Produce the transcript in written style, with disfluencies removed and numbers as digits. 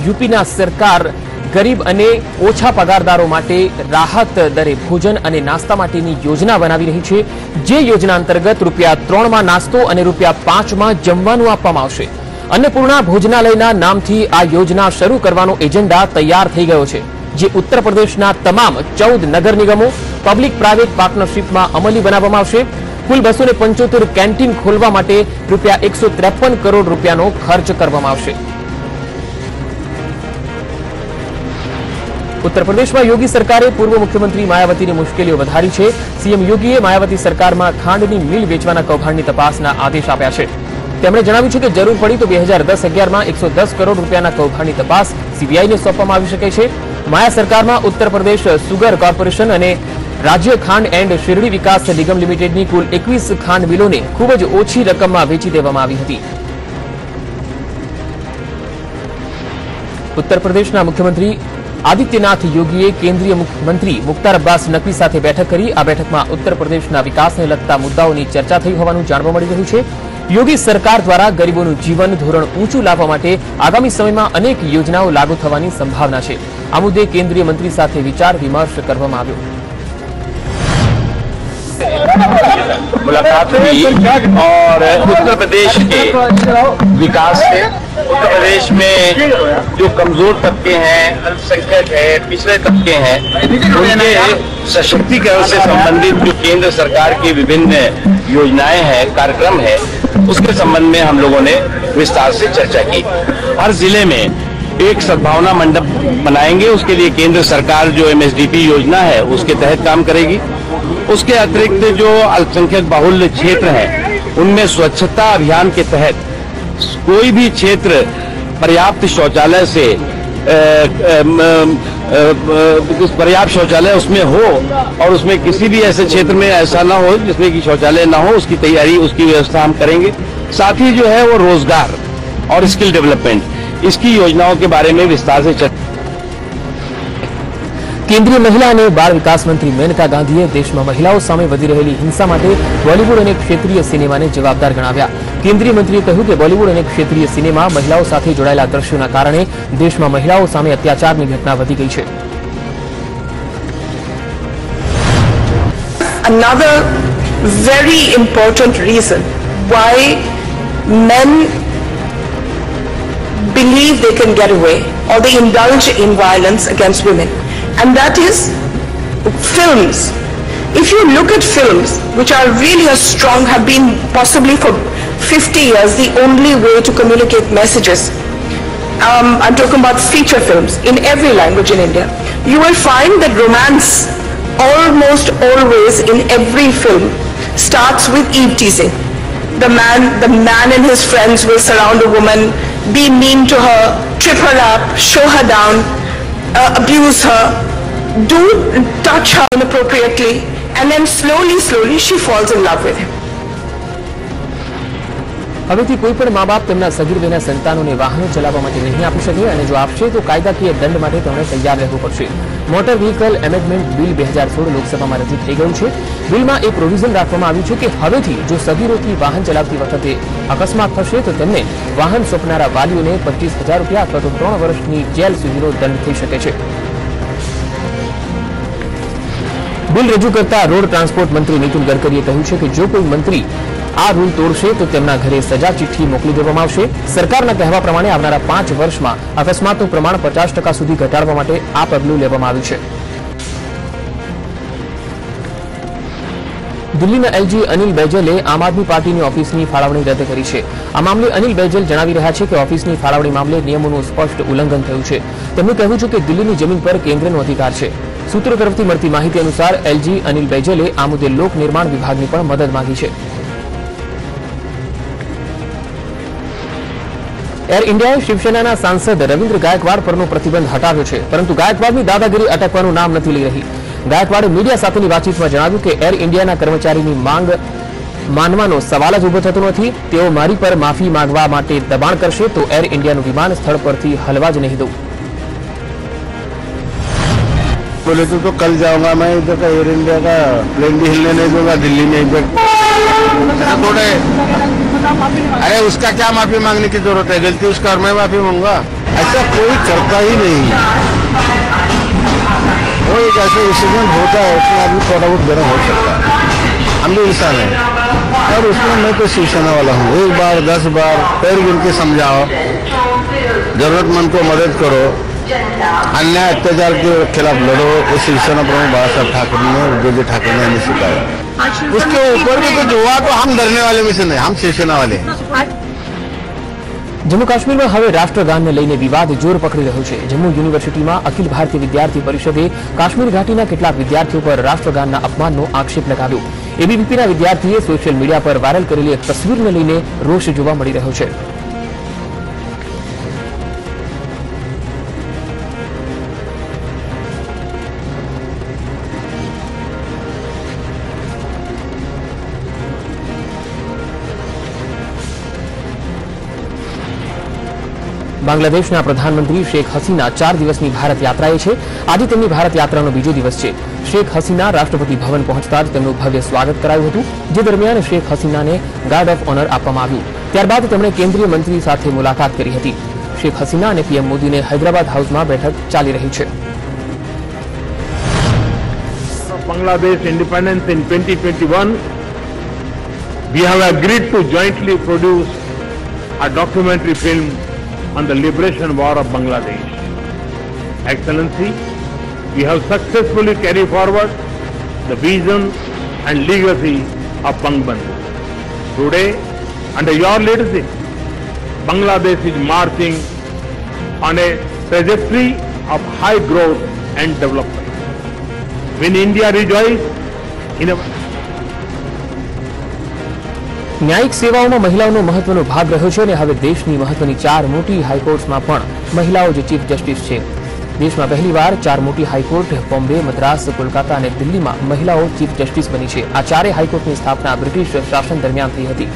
यूपीना सरकार गरीब अने ओछा पगारदारो माटे राहत दरे भोजन अने नास्ता माटेनी योजना बनावी रही छे। जे योजना अंतर्गत ₹3 में नास्तो अने ₹5 में जमवानुं आपवामां आवशे। अन्नपूर्णा भोजनालयना नामथी आ योजना शरू करवानो एजेंडा तैयार थई गयो छे, जे उत्तर प्रदेशना तमाम 14 नगर निगमों पब्लिक प्राइवेट पार्टनरशीप में अमली बनाववामां आवशे। कुल 275 केन्टीन खोलवा माटे ₹153 करोड़ रूपियानो खर्च करवामां आवशे। उत्तर प्रदेश में योगी सरकारे पूर्व मुख्यमंत्री मायावती ने मुश्केलीओ वधारी छे। सीएम योगीए मायावती सरकार में खांडनी मिल वेचवाना कौभांडनी तपासना आदेश आप्या छे। તેમણે જણાવ્યું છે કે જરૂર પડી તો 2010-11 માં 110 કરોડ રૂપિયાના કૌભાંડની તપાસ સીબીઆઈને સોંપવામાં આવી શકે છે। માયા સરકારમાં ઉત્તર પ્રદેશ સુગર કોર્પોરેશન અને રાજ્ય ખાંડ એન્ડ શેરડી વિકાસ નિગમ લિમિટેડની કુલ 21 ખાંડ મિલોને ખૂબ જ ઓછી રકમમાં વેચી દેવામાં આવી હતી। उत्तर प्रदेशना मुख्यमंत्री आदित्यनाथ योगीए केन्द्रीय मंत्री मुख्तार अब्बास नकवी साथे बैठक करी। आ बैठकमां उत्तर प्रदेशना विकासने लगता मुद्दाओनी चर्चा थई होवानुं जाणवा मळी रह्युं छे। योगी सरकार द्वारा गरीबोनुं जीवन धोरण ऊंचुं लाववा माटे आगामी समयमां अनेक योजनाओ लागू थवानी संभावना छे। आ मुद्दे केन्द्रीय मंत्री साथे विचार विमर्श करवामां आव्यो। मुलाकात हुई और उत्तर प्रदेश के विकास से, उत्तर प्रदेश में जो कमजोर तबके हैं, अल्पसंख्यक है, पिछड़े तबके हैं, उनके सशक्तिकरण से संबंधित जो केंद्र सरकार की विभिन्न योजनाएं हैं, कार्यक्रम है, उसके संबंध में हम लोगों ने विस्तार से चर्चा की। हर जिले में एक सद्भावना मंडप बनाएंगे। उसके लिए केंद्र सरकार जो MSDP योजना है उसके तहत काम करेगी। उसके अतिरिक्त जो अल्पसंख्यक बाहुल्य क्षेत्र हैं उनमें स्वच्छता अभियान के तहत कोई भी क्षेत्र पर्याप्त शौचालय से पर्याप्त शौचालय उसमें हो और उसमें किसी भी ऐसे क्षेत्र में ऐसा ना हो जिसमें कि शौचालय ना हो, उसकी तैयारी, उसकी व्यवस्था हम करेंगे। साथ ही जो है वो रोजगार और स्किल डेवलपमेंट, इसकी योजनाओं के बारे में विस्तार से चर्चा। केन्द्रीय महिला और बाल विकास मंत्री मेनका गांधीए देश में महिलाओं सामे वधी रहेली हिंसा माटे बॉलीवुड और क्षेत्रीय सिनेमा ने जवाबदार गणाव्या। केन्द्रीय मंत्रीए कह્યું કે बॉलीवुड और क्षेत्रीय सिनेमा महिलाओं साथे जोड़ाયેલા દ્રશ્યોના કારણે દેશમાં મહિલાઓ સામે અત્યાચારની ઘટના વધી ગઈ છે। Another very important reason why men believe they can get away or they indulge in violence against women, and that is films. If you look at films which are really strong, have been possibly for 50 years the only way to communicate messages. I'm talking about feature films in every language in India. You will find that romance almost always in every film starts with eve teasing. The man and his friends will surround a woman, be mean to her, trip her up, show her down, abuse her, touch her inappropriately, and then slowly she falls in love with him. હવેથી કોઈપણ મા બાપ તેમના સગીર વયના સંતાનોને વાહનો ચલાવવા માટે નહીં આપી શકે અને જો આપશે તો કાયદાકીય દંડ માટે તેમણે તૈયાર રહેવું પડશે। મોટર વ્હીકલ એમેન્ડમેન્ટ બિલ 2016 લોકસભામાં રજૂ થઈ ગયું છે। બિલમાં એ પ્રોવિઝન રાખવામાં આવ્યું છે કે હવેથી જો સગીરોથી વાહન ચલાવતી વખતે અકસ્માત થશે તો તેમને વાહન સોંપનારા વાલીઓને 25,000 રૂપિયા અથવા તો 3 વર્ષની જેલ સુધીનો દંડ થઈ શકે છે। बिल रजू करता रोड ट्रांसपोर्ट मंत्री नितिन गडकरीए કહ્યું છે કે જો કોઈ મંત્રી આ રૂલ તોડશે તો તેમના ઘરે સજા ચિઠ્ઠી મોકલી દેવામાં આવશે। સરકારના કહેવા પ્રમાણે આવનારા 5 વર્ષમાં અકસ્માતનું પ્રમાણ 50% સુધી ઘટાડવા માટે આ પગલું લેવામાં આવ્યું છે। દિલ્હીના એલજી અનિલ બૈજલે આમ આદમી પાર્ટીની ઓફિસની ફાળવણી રદ કરી છે। આ મામલે અનિલ બૈજલ જણાવી રહ્યા છે કે ઓફિસની ફાળવણી મામલે નિયમોનું સ્પષ્ટ ઉલ્લંઘન થયું છે। તેમણે કહ્યું છે કે દિલ્હીની જમીન પર કેન્દ્રનો અધિકાર છે। सूत्रों तरफथी मळती माहिती अनुसार एलजी अनिल बैजले आ मुद्दे लोक निर्माण विभागनी पण मदद मांगी छे। एयर इंडियाए शिवसेनाना सांसद रविंद्र गायकवाड़ परनो प्रतिबंध हटाव्यो छे, परंतु गायकवाड़नी दादागिरी अटकवानुं नाम नथी लई रही। गायकवाड़े मीडिया साथेनी वातचीतमां जणाव्युं के एयर इंडियाना कर्मचारीनी मांग मानवानो सवाल ज उभो थतो नथी। तेओ मारी पर माफी मांगवा माटे दबाण करशे तो एयर इंडियानुं विमान स्थळ परथी हलवा ज नहीं दઉં। बोले तो कल जाऊंगा मैं, इधर का एयर इंडिया का प्लेन भी हिलने नहीं दूंगा, दिल्ली में थोड़े अरे उसका क्या माफी मांगने की जरूरत है? गलती उसका और मैं माफी मांगूंगा? ऐसा कोई करता ही नहीं। वो एक ऐसा इंसिडेंट होता है उसमें आदमी थोड़ा बहुत गर्म हो सकता है, हम भी इंसान हैं। और उसमें मैं तो शिवसेना वाला हूँ। 1 बार 10 बार पैर गिन के समझाओ, जरूरतमंद को मदद करो, अन्याय अत्याचार के खिलाफ लड़ो। वो शिवसेना प्रमुख बाला साहब ठाकरे ने, उद्धव जी ठाकरे ने हमें सिखाया। उसके ऊपर भी कुछ हुआ तो हम डरने वाले में से नहीं, हम शिवसेना वाले हैं। जम्मू काश्मीરમાં હવે રાષ્ટ્રગાનને લઈને વિવાદ જોર પકડી રહ્યો છે। જમ્મુ યુનિવર્સિટીમાં અખિલ ભારતીય વિદ્યાર્થી પરિષદે કાશ્મીર ઘાટીના કેટલાક વિદ્યાર્થીઓ પર રાષ્ટ્રગાનના અપમાનનો આક્ષેપ લગાવ્યો। એબીવીપીના વિદ્યાર્થીએ સોશિયલ મીડિયા પર વાયરલ કરેલી એક તસવીરને લઈને રોષ જોવા મળી રહ્યો છે। બાંગ્લાદેશના પ્રધાનમંત્રી શેખ હસીના 4 દિવસની ભારત યાત્રાએ છે। આજે તેમની ભારત યાત્રાનો બીજો દિવસ છે। શેખ હસીના રાષ્ટ્રપતિ ભવન પહોંચતા જ તેમનું ભવ્ય સ્વાગત કરાયું હતું, જે દરમિયાન શેખ હસીનાને ગાર્ડ ઓફ ઓનર આપવામાં આવ્યું। ત્યારબાદ તેમણે કેન્દ્રીય મંત્રી સાથે મુલાકાત કરી હતી। શેખ હસીના અને પીએમ મોદીને હૈદરાબાદ હાઉસમાં બેઠક ચાલી રહી છે। Bangladesh independence in 2021, we have agreed to jointly produce a documentary film on the liberation war of Bangladesh. Excellency, we have successfully carried forward the vision and legacy of Bangbandhu. Today, under your leadership, Bangladesh is marching on a trajectory of high growth and development. When India rejoices in a ન્યાયિક સેવાઓમાં મહિલાઓનો મહત્વનો ભાગ રહ્યો છે અને હવે દેશની મહત્વની 4 મોટી હાઈકોર્ટ્સમાં પણ મહિલાઓ જ ચીફ જસ્ટિસ છે। દેશમાં પહેલીવાર 4 મોટી હાઈકોર્ટ બોમ્બે, મદ્રાસ, કોલકાતા અને દિલ્હીમાં મહિલાઓ ચીફ જસ્ટિસ બની છે। આ 4 હાઈકોર્ટની સ્થાપના બ્રિટિશ શાસન દરમિયાન થઈ હતી।